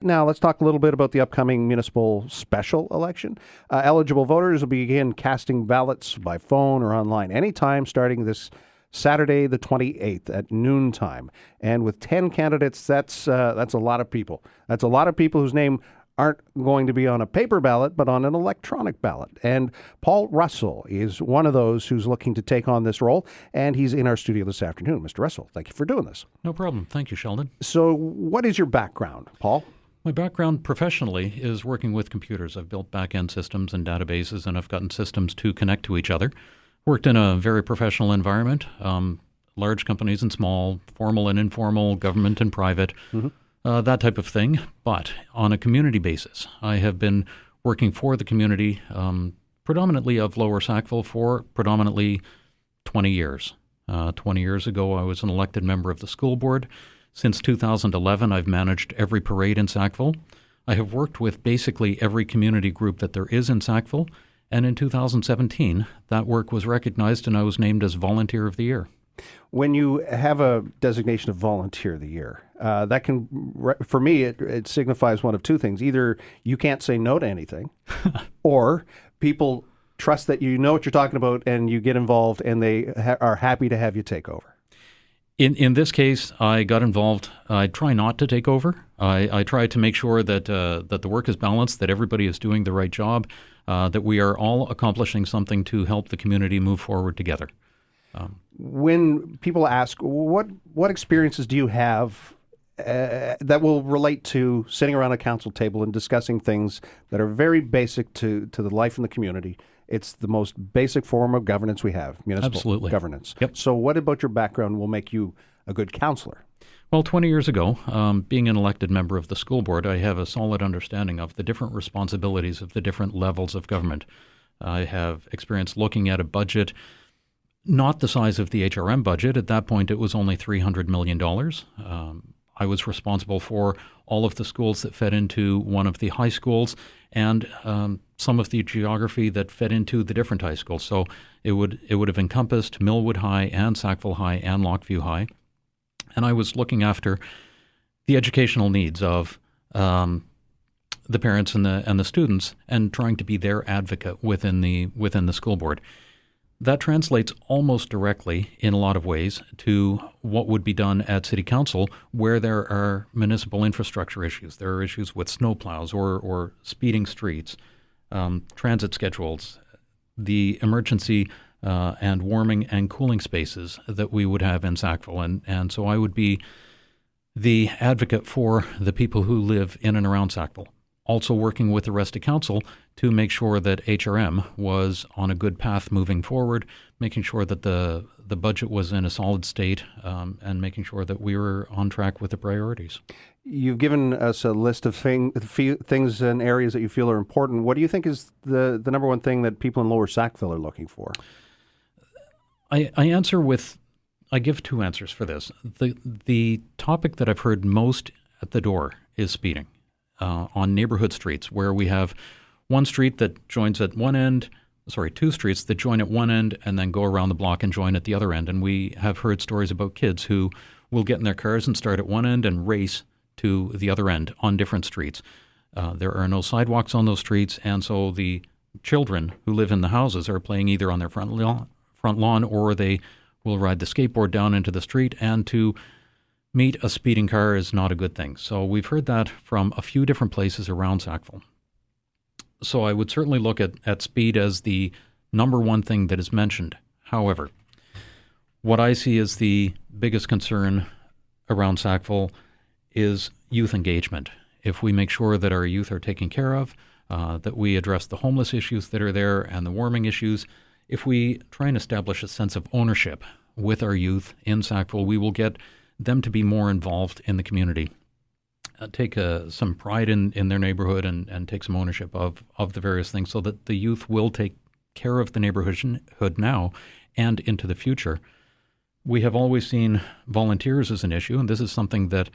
Now, let's talk a little bit about the upcoming municipal special election. Eligible voters will begin casting ballots by phone or online anytime starting this Saturday, the 28th at noontime. And with 10 candidates, that's a lot of people. That's a lot of people whose name aren't going to be on a paper ballot, but on an electronic ballot. And Paul Russell is one of those who's looking to take on this role, and he's in our studio this afternoon. Mr. Russell, thank you for doing this. No problem. Thank you, Sheldon. So what is your background, Paul? My background professionally is working with computers. I've built back-end systems and databases, and I've gotten systems to connect to each other. Worked in a very professional environment, large companies and small, formal and informal, government and private, that type of thing. But on a community basis, I have been working for the community, predominantly of Lower Sackville, for predominantly 20 years. 20 years ago, I was an elected member of the school board. Since 2011, I've managed every parade in Sackville. I have worked with basically every community group that there is in Sackville. And in 2017, that work was recognized and I was named as Volunteer of the Year. When you have a designation of Volunteer of the Year, that can, for me, it signifies one of two things. Either you can't say no to anything, or people trust that you know what you're talking about and you get involved and they are happy to have you take over. In this case, I got involved. I try not to take over. I try to make sure that that the work is balanced, that everybody is doing the right job, that we are all accomplishing something to help the community move forward together. When people ask, what experiences do you have that will relate to sitting around a council table and discussing things that are very basic to the life in the community? It's the most basic form of governance we have, municipal governance. Yep. So what about your background will make you a good counselor? Well, 20 years ago, being an elected member of the school board, I have a solid understanding of the different responsibilities of the different levels of government. I have experience looking at a budget, not the size of the HRM budget. At that point, it was only $300 million. I was responsible for all of the schools that fed into one of the high schools and some of the geography that fed into the different high schools. So it would have encompassed Millwood High and Sackville High and Lockview High. And I was looking after the educational needs of the parents and the students and trying to be their advocate within the school board. That translates almost directly in a lot of ways to what would be done at City Council where there are municipal infrastructure issues. There are issues with snowplows or speeding streets, transit schedules, the emergency and warming and cooling spaces that we would have in Sackville. And so I would be the advocate for the people who live in and around Sackville. Also working with the rest of council to make sure that HRM was on a good path moving forward, making sure that the budget was in a solid state, and making sure that we were on track with the priorities. You've given us a list of things and areas that you feel are important. What do you think is the number one thing that people in Lower Sackville are looking for? I give two answers for this. The topic that I've heard most at the door is speeding. On neighborhood streets where we have one street that joins at one end, two streets that join at one end and then go around the block and join at the other end. And we have heard stories about kids who will get in their cars and start at one end and race to the other end on different streets. There are no sidewalks on those streets, and so the children who live in the houses are playing either on their front lawn or they will ride the skateboard down into the street, and to meet a speeding car is not a good thing. So we've heard that from a few different places around Sackville. So I would certainly look at speed as the number one thing that is mentioned. However, what I see as the biggest concern around Sackville is youth engagement. If we make sure that our youth are taken care of, that we address the homeless issues that are there and the warming issues, if we try and establish a sense of ownership with our youth in Sackville, we will get them to be more involved in the community, take some pride in their neighborhood and take some ownership of the various things so that the youth will take care of the neighborhood now and into the future. We have always seen volunteers as an issue, and this is something that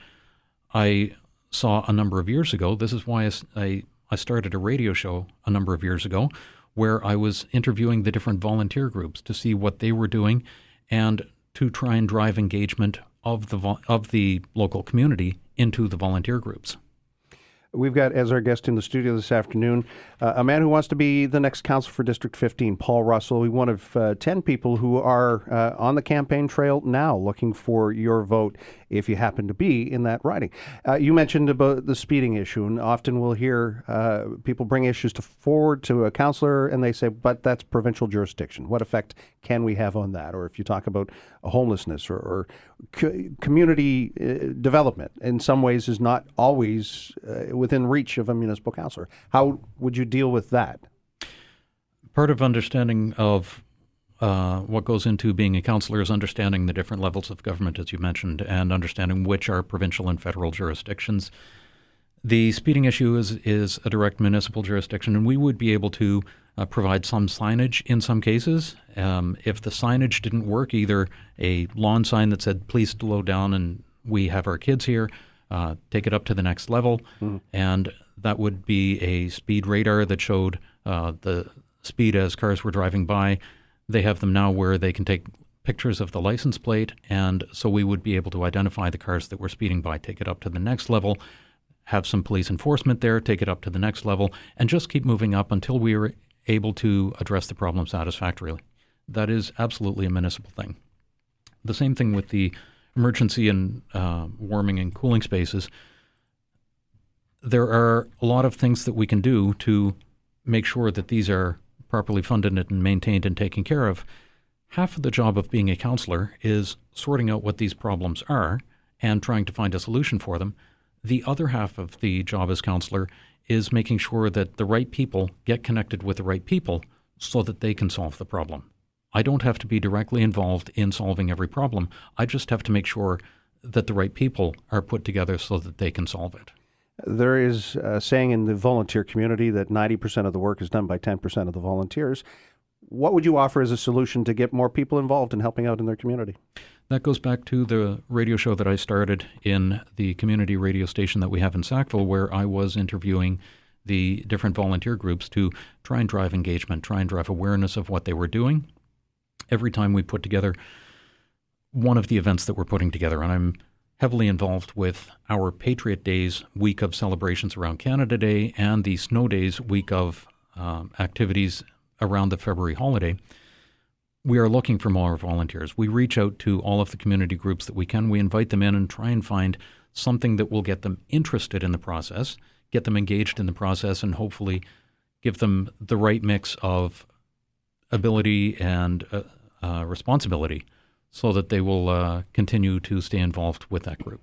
I saw a number of years ago. This is why I started a radio show a number of years ago where I was interviewing the different volunteer groups to see what they were doing and to try and drive engagement of the local community into the volunteer groups. We've got, as our guest in the studio this afternoon, a man who wants to be the next council for District 15, Paul Russell. He's one of 10 people who are on the campaign trail now looking for your vote if you happen to be in that riding. You mentioned about the speeding issue, and often we'll hear people bring issues forward to a councillor and they say, but that's provincial jurisdiction. What effect can we have on that? Or if you talk about homelessness or community development, in some ways is not always within reach of a municipal councillor. How would you deal with that? Part of understanding of what goes into being a councillor is understanding the different levels of government, as you mentioned, and understanding which are provincial and federal jurisdictions. The speeding issue is a direct municipal jurisdiction, and we would be able to provide some signage in some cases. If the signage didn't work, either a lawn sign that said, please slow down and we have our kids here, take it up to the next level, and that would be a speed radar that showed the speed as cars were driving by. They have them now where they can take pictures of the license plate, and so we would be able to identify the cars that were speeding by, take it up to the next level, have some police enforcement there, take it up to the next level, and just keep moving up until we are able to address the problem satisfactorily. That is absolutely a municipal thing. The same thing with the emergency and warming and cooling spaces. There are a lot of things that we can do to make sure that these are properly funded and maintained and taken care of. Half of the job of being a councillor is sorting out what these problems are and trying to find a solution for them. The other half of the job as councillor is making sure that the right people get connected with the right people so that they can solve the problem. I don't have to be directly involved in solving every problem. I just have to make sure that the right people are put together so that they can solve it. There is a saying in the volunteer community that 90% of the work is done by 10% of the volunteers. What would you offer as a solution to get more people involved in helping out in their community? That goes back to the radio show that I started in the community radio station that we have in Sackville, where I was interviewing the different volunteer groups to try and drive engagement, try and drive awareness of what they were doing. Every time we put together one of the events that we're putting together, and I'm heavily involved with our Patriot Days week of celebrations around Canada Day and the Snow Days week of activities around the February holiday. We are looking for more volunteers. We reach out to all of the community groups that we can. We invite them in and try and find something that will get them interested in the process, get them engaged in the process, and hopefully give them the right mix of ability and responsibility so that they will continue to stay involved with that group.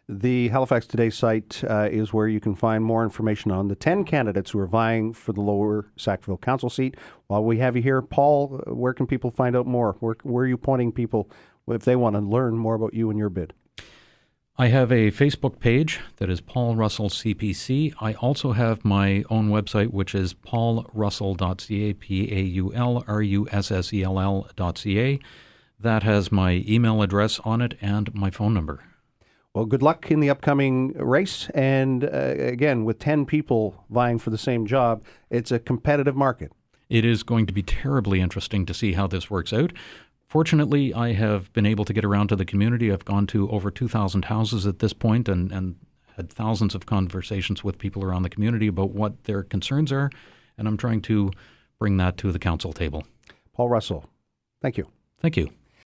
The Halifax Today site is where you can find more information on the 10 candidates who are vying for the Lower Sackville Council seat. While we have you here, Paul, where can people find out more? Where are you pointing people if they want to learn more about you and your bid? I have a Facebook page that is Paul Russell CPC. I also have my own website, which is paulrussell.ca, paulrussell.ca. That has my email address on it and my phone number. Well, good luck in the upcoming race. And again, with 10 people vying for the same job, it's a competitive market. It is going to be terribly interesting to see how this works out. Fortunately, I have been able to get around to the community. I've gone to over 2,000 houses at this point and had thousands of conversations with people around the community about what their concerns are. And I'm trying to bring that to the council table. Paul Russell, thank you. Thank you.